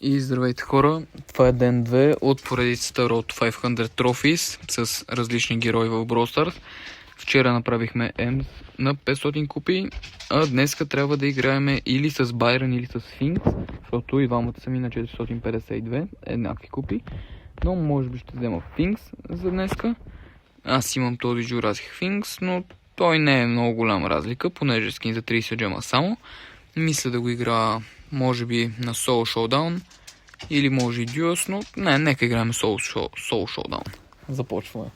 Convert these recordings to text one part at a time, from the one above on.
И здравейте хора, това е ден 2 от поредицата Road to 500 Trophies с различни герои в Brawl Stars. Вчера направихме М на 500 купи, а днеска трябва да играем или с Байрон или с Сфинкс, защото и двамата са ми на 452, еднакви купи. Но може би ще взема Финкс за днеска. Аз имам този Jurassic Финкс, но той не е много голяма разлика, понеже скин за 30 джема само. Мисля да го игра може би на Soul Showdown или може и Duos, но не, нека играем Soul Showdown. Започваме.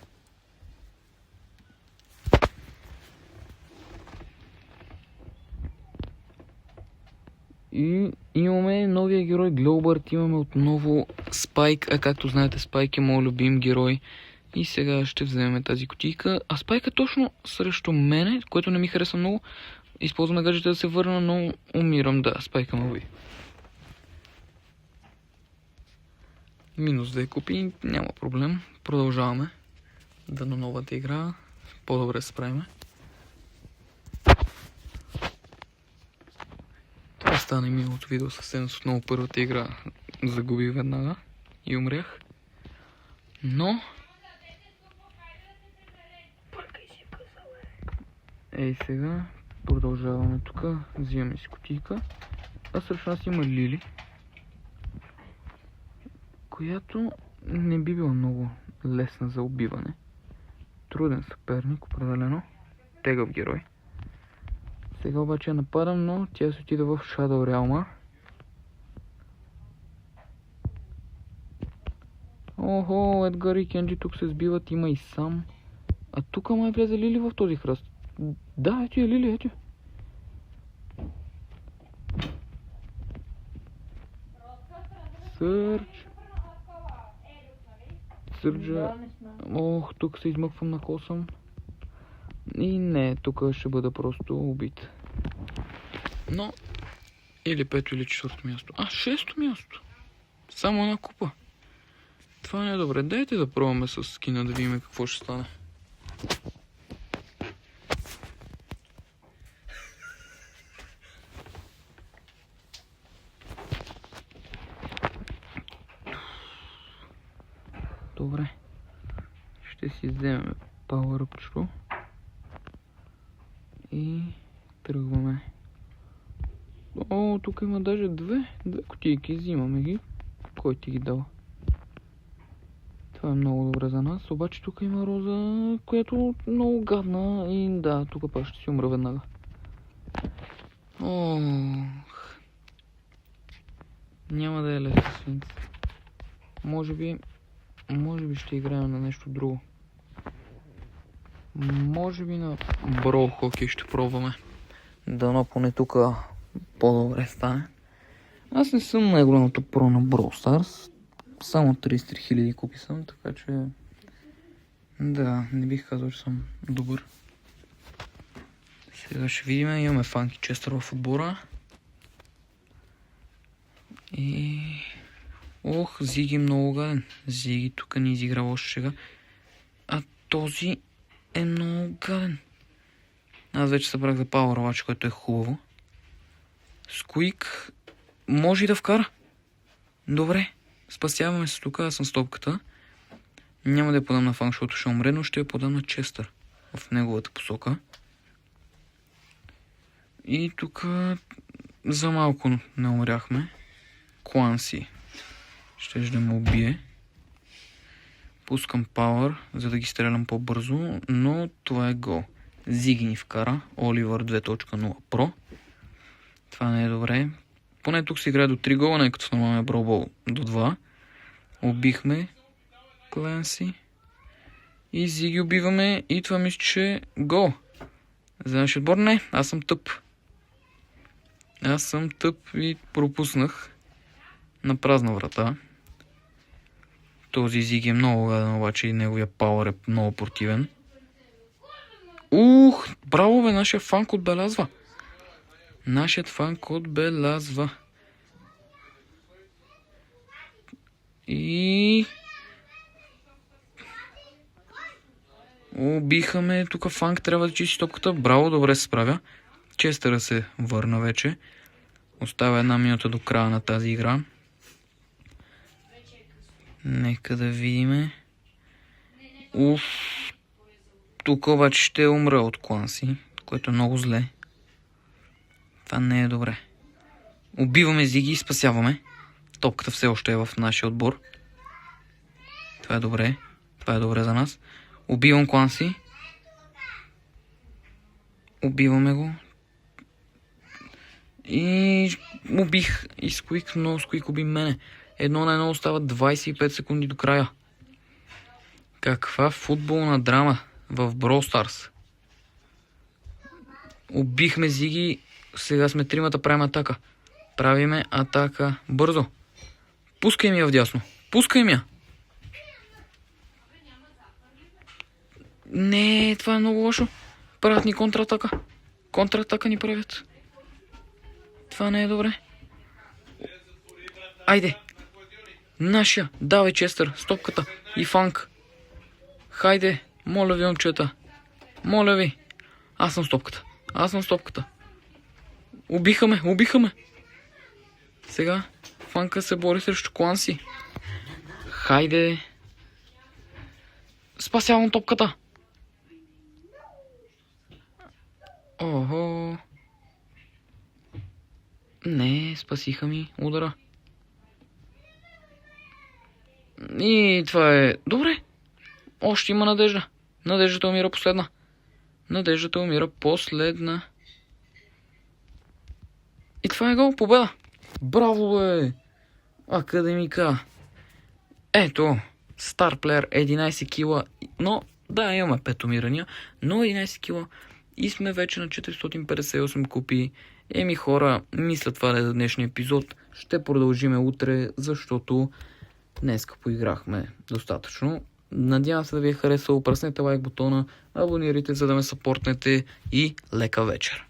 И имаме новия герой Глобърт, имаме отново Спайк, а както знаете Спайк е моят любим герой. И сега ще вземем тази кутийка, а Спайк е точно срещу мене, което не ми харесва много. Използваме гаджета да се върна, но умирам, да, Спайка ме уби. Минус 2 купи, няма проблем. Продължаваме да на новата игра. По-добре се справим. Това стана и миналото видео съвсем с отново първата игра. Загубих веднага и умрях. Но... Ей сега, продължаваме тук. Взимаме си кутийка. А срещу нас има Лили, която не би била много лесна за убиване. Труден съперник, определено. Тегъв герой. Сега обаче я нападам, но тя се отида в Shadow Realm. Охо, Едгар и Кенджи тук се сбиват, има и сам. А тук май влезе Лили в този хръст. Да, ето е Лили, ето. Сърджа. Ох, тук се измъквам на косъм. И не, тук ще бъда просто убит. Но, или пето, или четвърто място. А, шесто място. Само една купа. Това не е добре. Дайте да пробваме с скина да видим какво ще стане. Добре. Ще си вземем Power Up и тръгваме. О, тук има даже две кутийки, взимаме ги. Кой ти ги дава? Това е много добре за нас, обаче тук има роза, която е много гадна и да, тук пак ще си умра веднага. Ох. Няма да е лесно Сфинкс. Може би ще играем на нещо друго. Може би на Brawl Hockey ще пробваме. Дано поне тук по-добре стане. Аз не съм най-голямото про на Brawl Stars. Само 33 000 купи съм, така че... Да, не бих казал, че съм добър. Сега ще видим, имаме Фанки Честър в отбора. И... Ох, Зиги е много гаден. Зиги тук ни изигра още шега. А този е много гаден. Аз вече събрах за Power обаче, което е хубаво. Скуик може и да вкара. Добре, спасяваме се тук, аз съм с топката. Няма да я подам на Фанк, защото ще умре, но ще я подам на Честър в неговата посока. И тук за малко не умряхме. Кланси ще да ме убие. Пускам Power, за да ги стрелям по-бързо, но това е гол. Зиги ни вкара, Оливър 2.0 Pro. Това не е добре. Поне тук се играе до 3 гола, не като в нормалния Brawl Ball до 2. Убихме Кланси. И Зиги убиваме и това мисля, че е гол. За нашия отбор не, аз съм тъп. Аз съм тъп и пропуснах на празна врата. Този Зиги е много гаден, обаче и неговия пауър е много противен. Браво бе, нашия Фанк отбелязва. Нашият Фанк отбелязва. И... Убихаме, тук Фанк трябва да чисти топката. Браво, добре се справя. Честъра се върна вече. Остава една минута до края на тази игра. Нека да видиме. Уф. Тук обаче ще умра от кланси, което е много зле. Това не е добре. Убиваме Зиги и спасяваме. Топката все още е в нашия отбор. Това е добре. Това е добре за нас. Убивам кланси. Убиваме го. И убих и Скуик, но Скуик уби мене. 1-1 остава 25 секунди до края. Каква футболна драма в Brawl Stars. Убихме Зиги. Сега сме тримата, правим атака. Правиме атака бързо. Пускай ми я вдясно. Пускай ми я. Не, това е много лошо. Правят ни контратака. Контратака ни правят. Това не е добре. Айде. Нашия. Давай, Честър. Стопката. И Фанк. Хайде. Моля ви, момчета. Моля ви. Аз съм стопката. Аз съм стопката. Убиха ме. Убиха ме. Сега Фанка се бори срещу кланси. Хайде. Спасявам топката. Охо. Не, спасиха ми удара. И това е... Добре. Още има надежда. Надеждата умира последна. Надеждата умира последна. И това е гол. Победа. Браво, бе. Академика. Ето. Стар плеер 11 кила. Но, да, имаме 5 умирания. Но 11 кила. И сме вече на 458 купи. Еми хора, мисля това е за днешния епизод. Ще продължиме утре, защото днеска поиграхме достатъчно. Надявам се да ви е харесало. Пръснете лайк бутона, абонирайте, за да ме съпортнете и лека вечер.